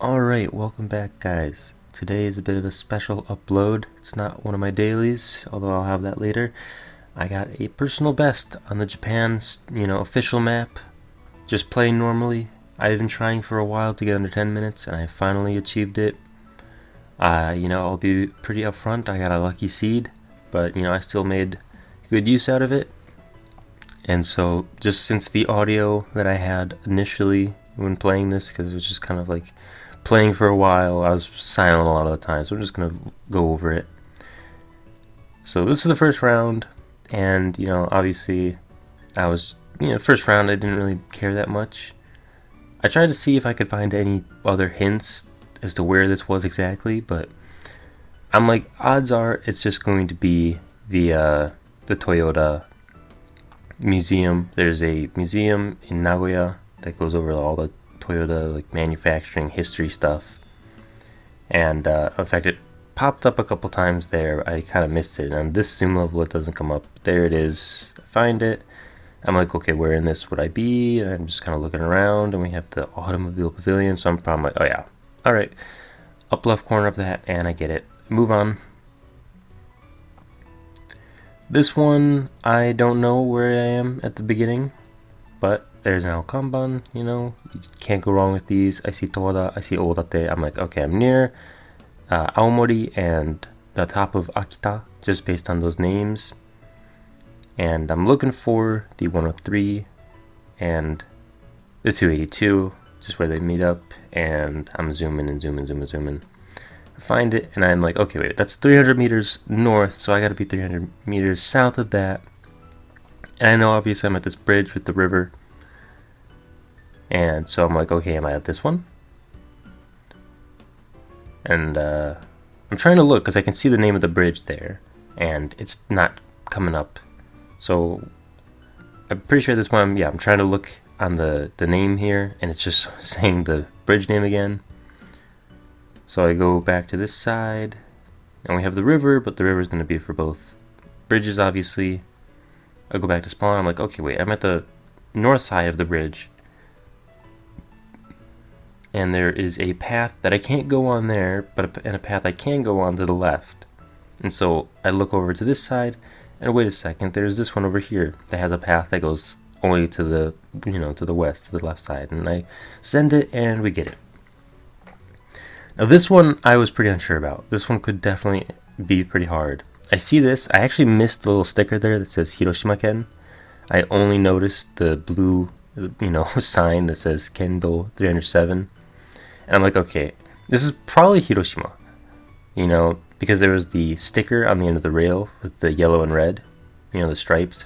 Alright, welcome back guys. Today is a bit of a special upload. It's not one of my dailies, although I'll have that later. I got a personal best on the Japan's, official map. Just playing normally. I've been trying for a while to get under 10 minutes and I finally achieved it. I'll be pretty upfront. I got a lucky seed, but I still made good use out of it. And so just since the audio that I had initially when playing this, because it was just kind of like playing for a while, I was silent a lot of the time, so I'm just gonna go over it. So this is the first round, and obviously I was, first round I didn't really care that much. I tried to see if I could find any other hints as to where this was exactly, but I'm like, odds are it's just going to be the Toyota museum. There's a museum in Nagoya that goes over all the Toyota like manufacturing history stuff, and in fact it popped up a couple times there. I kind of missed it, and on this zoom level it doesn't come up. There it is. I find it. I'm like, okay, where in this would I be? And I'm just kind of looking around, and we have the automobile pavilion, so I'm probably like, oh yeah, all right, up left corner of that, and I get it. Move on. This one, I don't know where I am at the beginning, but there's now Kanban, you can't go wrong with these. I see Toda, I see Odate. I'm like, okay, I'm near Aomori and the top of Akita, just based on those names. And I'm looking for the 103 and the 282, just where they meet up. And I'm zooming and zooming. I find it, and I'm like, okay, wait, that's 300 meters north, so I gotta be 300 meters south of that. And I know, obviously, I'm at this bridge with the river. And so I'm like, okay, am I at this one? And I'm trying to look, because I can see the name of the bridge there, and it's not coming up. So I'm pretty sure this one, I'm trying to look on the name here, and it's just saying the bridge name again. So I go back to this side, and we have the river, but the river is going to be for both bridges, obviously. I go back to spawn, I'm like, okay, wait, I'm at the north side of the bridge. And there is a path that I can't go on there, and a path I can go on to the left. And so I look over to this side, and wait a second, there's this one over here that has a path that goes only to the, to the west, to the left side. And I send it, and we get it. Now this one I was pretty unsure about. This one could definitely be pretty hard. I see this. I actually missed the little sticker there that says Hiroshima Ken. I only noticed the blue, sign that says Kendo 307. And I'm like, okay, this is probably Hiroshima. Because there was the sticker on the end of the rail with the yellow and red, the stripes.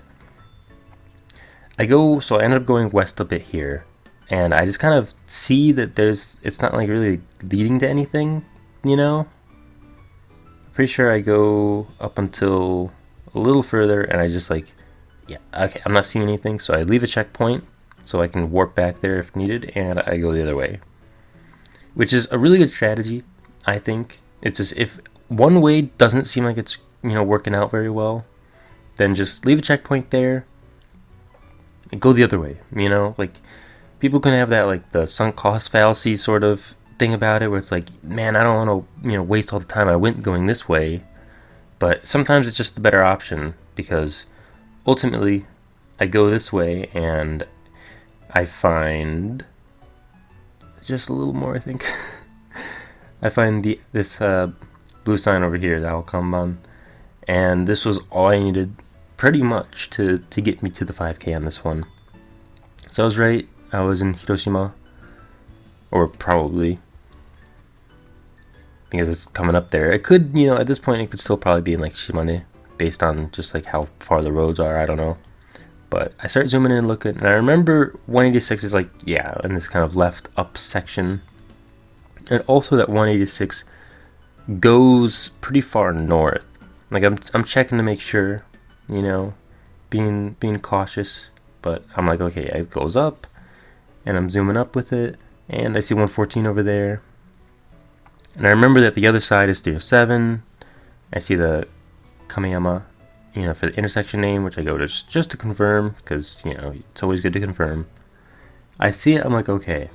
So I ended up going west a bit here. And I just kind of see that it's not like really leading to anything, Pretty sure I go up until a little further, and I just okay, I'm not seeing anything, so I leave a checkpoint so I can warp back there if needed, and I go the other way. Which is a really good strategy, I think. It's just, if one way doesn't seem like it's, working out very well, then just leave a checkpoint there and go the other way, People can have that, the sunk cost fallacy sort of thing about it, where it's like, man, I don't want to, waste all the time I went going this way. But sometimes it's just the better option, because ultimately I go this way and I find just a little more, I think. I find this blue sign over here, the Kanban, and this was all I needed pretty much to get me to the 5K on this one. So I was right. I was in Hiroshima, or probably, because it's coming up there. It could, at this point, it could still probably be in Shimane, based on just how far the roads are. I don't know. But I start zooming in and looking, and I remember 186 is in this kind of left up section, and also that 186 goes pretty far north. I'm checking to make sure, being cautious, but I'm like, okay, it goes up. And I'm zooming up with it, and I see 114 over there. And I remember that the other side is 307. I see the Kameyama, for the intersection name, which I go to just to confirm, because, it's always good to confirm. I see it, I'm like, okay.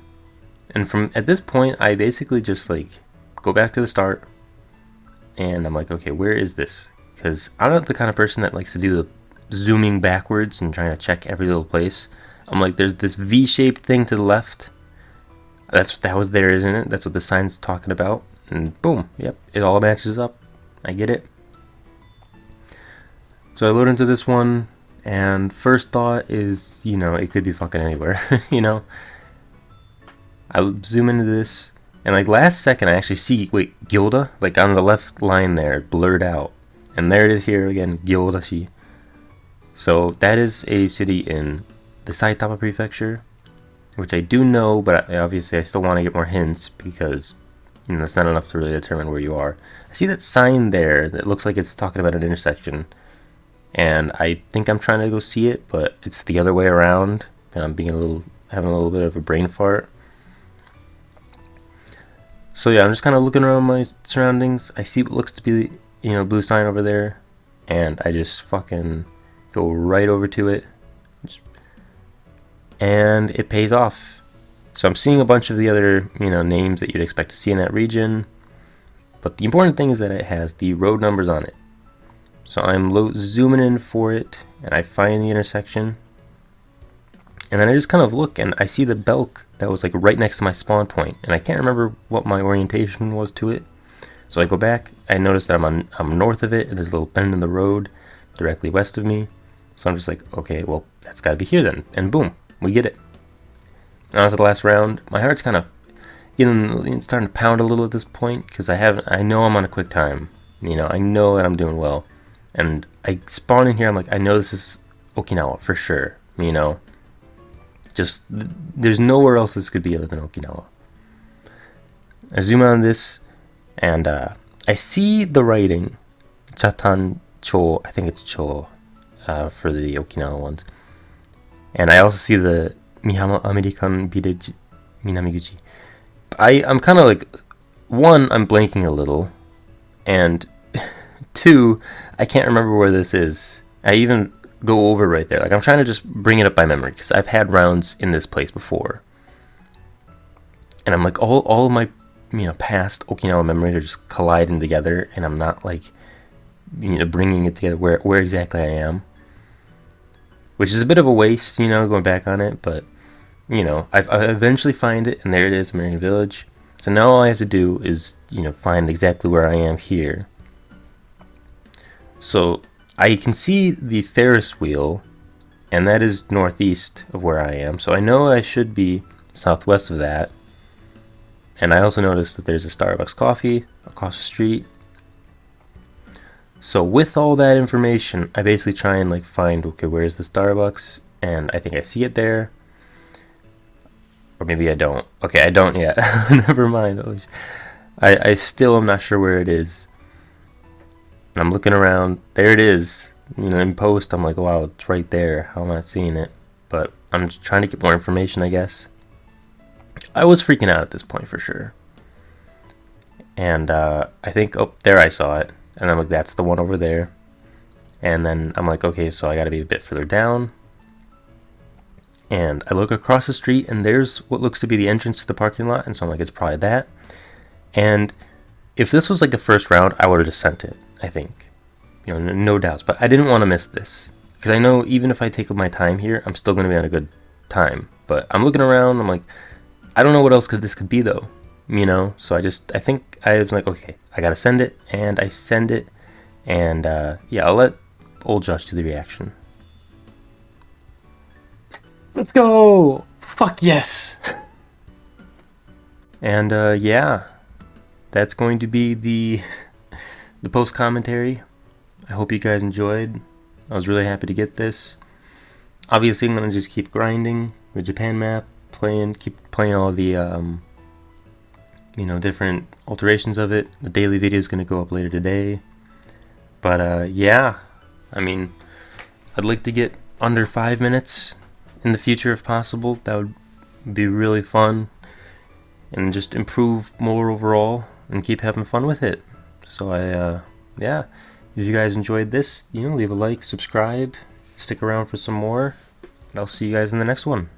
And from at this point, I basically just like go back to the start, and I'm like, okay, where is this? Because I'm not the kind of person that likes to do the zooming backwards and trying to check every little place. I'm like, there's this V-shaped thing to the left. That was there, isn't it? That's what the sign's talking about. And boom, yep, it all matches up. I get it. So I load into this one, and first thought is, it could be fucking anywhere, I zoom into this, and like last second I actually see, wait, Gilda? Like on the left line there, blurred out. And there it is here again, Gildashi. So that is a city in the Saitama prefecture, which I do know, but obviously I still want to get more hints because that's not enough to really determine where you are. I see that sign there that looks like it's talking about an intersection, and I think I'm trying to go see it, but it's the other way around, and I'm having a little bit of a brain fart. So yeah, I'm just kind of looking around my surroundings. I see what looks to be, blue sign over there, and I just fucking go right over to it, and it pays off. So I'm seeing a bunch of the other, names that you'd expect to see in that region, but the important thing is that it has the road numbers on it. So I'm zooming in for it, and I find the intersection, and then I just kind of look, and I see the belk that was like right next to my spawn point, and I can't remember what my orientation was to it. So I go back, I notice that I'm north of it, and there's a little bend in the road directly west of me. So I'm just like, okay, well, that's got to be here then, and boom, we get it. On to the last round. My heart's kind of starting to pound a little at this point, because I know I'm on a quick time. I know that I'm doing well. And I spawn in here, I'm like, I know this is Okinawa for sure, Just, there's nowhere else this could be other than Okinawa. I zoom on this, and I see the writing, Chatan Cho, I think it's Cho, for the Okinawa ones. And I also see the Mihama American Village Minamiguchi. I'm kind of like, one, I'm blanking a little, and two, I can't remember where this is. I even go over right there. Like, I'm trying to just bring it up by memory, because I've had rounds in this place before. And I'm like, all of my, past Okinawa memories are just colliding together, and I'm not like, bringing it together where exactly I am. Which is a bit of a waste, going back on it, but, I eventually find it, and there it is, American Village. So now all I have to do is, find exactly where I am here. So I can see the Ferris wheel, and that is northeast of where I am. So I know I should be southwest of that. And I also noticed that there's a Starbucks coffee across the street. So with all that information, I basically try and find, okay, where's the Starbucks? And I think I see it there. Or maybe I don't. Okay, I don't yet. Never mind. I still am not sure where it is. And I'm looking around. There it is. In post, I'm like, wow, it's right there. How am I not seeing it? But I'm just trying to get more information, I guess. I was freaking out at this point for sure. And I think, oh, there I saw it. And I'm like, that's the one over there. And then I'm like, okay, so I gotta be a bit further down. And I look across the street, and there's what looks to be the entrance to the parking lot. And so I'm like, it's probably that. And if this was the first round, I would have just sent it, I think. No doubts. But I didn't want to miss this, because I know even if I take my time here, I'm still going to be on a good time. But I'm looking around, I'm like, I don't know what else this could be, though. So I think I was like, okay, I gotta send it, and I send it, and yeah, I'll let old Josh do the reaction. Let's go! Fuck yes! And yeah, that's going to be the post commentary. I hope you guys enjoyed. I was really happy to get this. Obviously, I'm gonna just keep grinding the Japan map, keep playing all the different alterations of it. The daily video is going to go up later today. But yeah, I mean, I'd like to get under 5 minutes in the future if possible. That would be really fun, and just improve more overall and keep having fun with it. So yeah, if you guys enjoyed this, leave a like, subscribe, stick around for some more, and I'll see you guys in the next one.